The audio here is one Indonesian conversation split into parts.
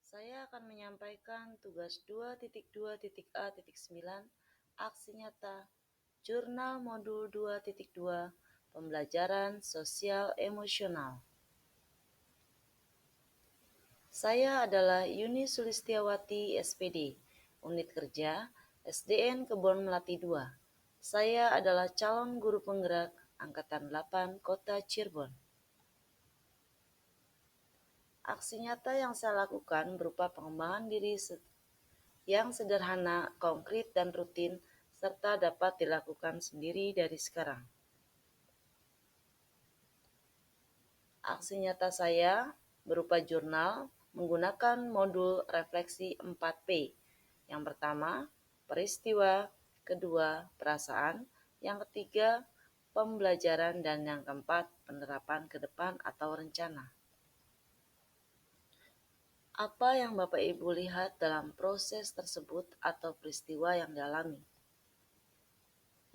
Saya akan menyampaikan tugas 2.2.A.9 aksi nyata Jurnal Modul 2.2 Pembelajaran Sosial Emosional. Saya adalah Yuni Sulistiawati, SPD, Unit Kerja SDN Kebon Melati 2. Saya adalah calon guru penggerak Angkatan 8 Kota Cirebon. Aksi nyata yang saya lakukan berupa pengembangan diri yang sederhana, konkret, dan rutin, serta dapat dilakukan sendiri dari sekarang. Aksi nyata saya berupa jurnal menggunakan modul refleksi 4P. Yang pertama, peristiwa, kedua, perasaan, yang ketiga, pembelajaran, dan yang keempat, penerapan ke depan atau rencana. Apa yang Bapak Ibu lihat dalam proses tersebut atau peristiwa yang dialami?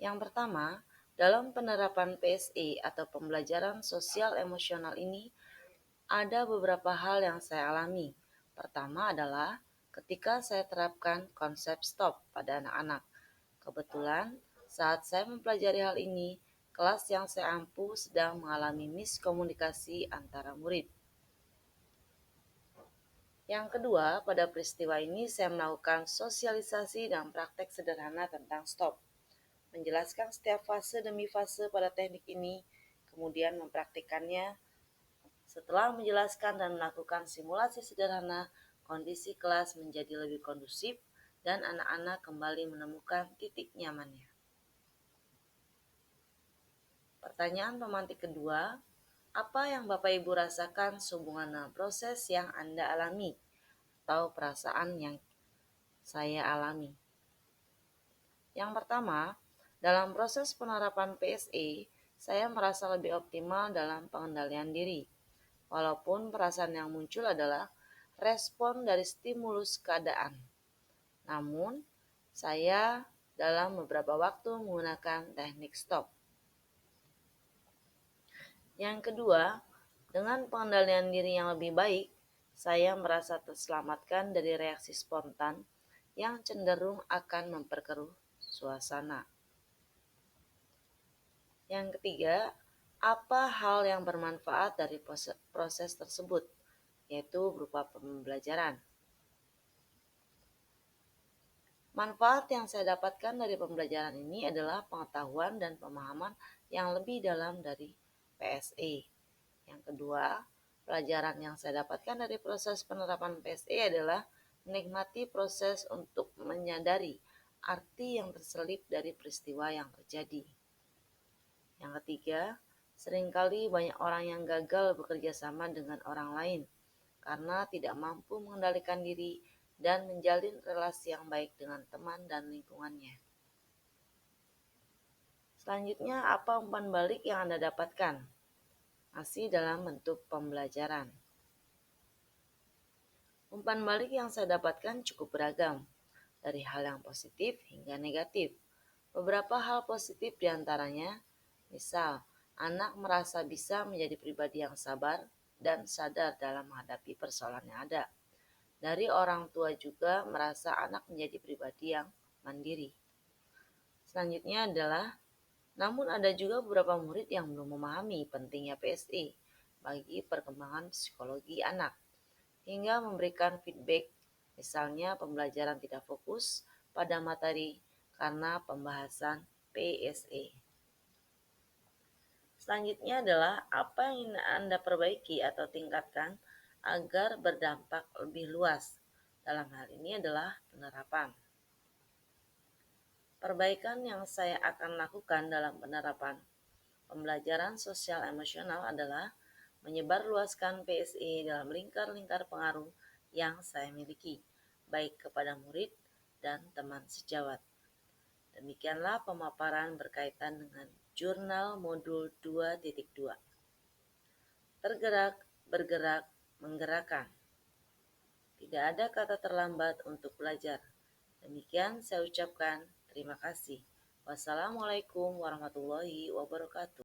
Yang pertama, dalam penerapan PSE atau pembelajaran sosial emosional ini, ada beberapa hal yang saya alami. Pertama adalah ketika saya terapkan konsep stop pada anak-anak. Kebetulan saat saya mempelajari hal ini, kelas yang saya ampu sedang mengalami miskomunikasi antara murid. Yang kedua, pada peristiwa ini saya melakukan sosialisasi dan praktek sederhana tentang stop. Menjelaskan setiap fase demi fase pada teknik ini, kemudian mempraktikkannya. Setelah menjelaskan dan melakukan simulasi sederhana, kondisi kelas menjadi lebih kondusif dan anak-anak kembali menemukan titik nyamannya. Pertanyaan pemantik kedua, apa yang Bapak Ibu rasakan sehubungan dengan proses yang Anda alami atau perasaan yang saya alami? Yang pertama, dalam proses penerapan PSE, saya merasa lebih optimal dalam pengendalian diri. Walaupun perasaan yang muncul adalah respon dari stimulus keadaan. Namun, saya dalam beberapa waktu menggunakan teknik stop. Yang kedua, dengan pengendalian diri yang lebih baik, saya merasa terselamatkan dari reaksi spontan yang cenderung akan memperkeruh suasana. Yang ketiga, apa hal yang bermanfaat dari proses tersebut, yaitu berupa pembelajaran. Manfaat yang saya dapatkan dari pembelajaran ini adalah pengetahuan dan pemahaman yang lebih dalam dari PSE. Yang kedua, pelajaran yang saya dapatkan dari proses penerapan PSE adalah menikmati proses untuk menyadari arti yang terselip dari peristiwa yang terjadi. Yang ketiga, seringkali banyak orang yang gagal bekerja sama dengan orang lain karena tidak mampu mengendalikan diri dan menjalin relasi yang baik dengan teman dan lingkungannya. Selanjutnya, apa umpan balik yang Anda dapatkan? Masih dalam bentuk pembelajaran. Umpan balik yang saya dapatkan cukup beragam, dari hal yang positif hingga negatif. Beberapa hal positif diantaranya, misal, anak merasa bisa menjadi pribadi yang sabar dan sadar dalam menghadapi persoalan yang ada. Dari orang tua juga merasa anak menjadi pribadi yang mandiri. Selanjutnya adalah, namun ada juga beberapa murid yang belum memahami pentingnya PSE bagi perkembangan psikologi anak, hingga memberikan feedback, misalnya pembelajaran tidak fokus pada materi karena pembahasan PSE. Selanjutnya adalah apa yang ingin Anda perbaiki atau tingkatkan agar berdampak lebih luas. Dalam hal ini adalah penerapan. Perbaikan yang saya akan lakukan dalam penerapan pembelajaran sosial emosional adalah menyebarluaskan PSE dalam lingkar-lingkar pengaruh yang saya miliki, baik kepada murid dan teman sejawat. Demikianlah pemaparan berkaitan dengan jurnal modul 2.2. Tergerak, bergerak, menggerakkan. Tidak ada kata terlambat untuk belajar. Demikian saya ucapkan terima kasih. Wassalamualaikum warahmatullahi wabarakatuh.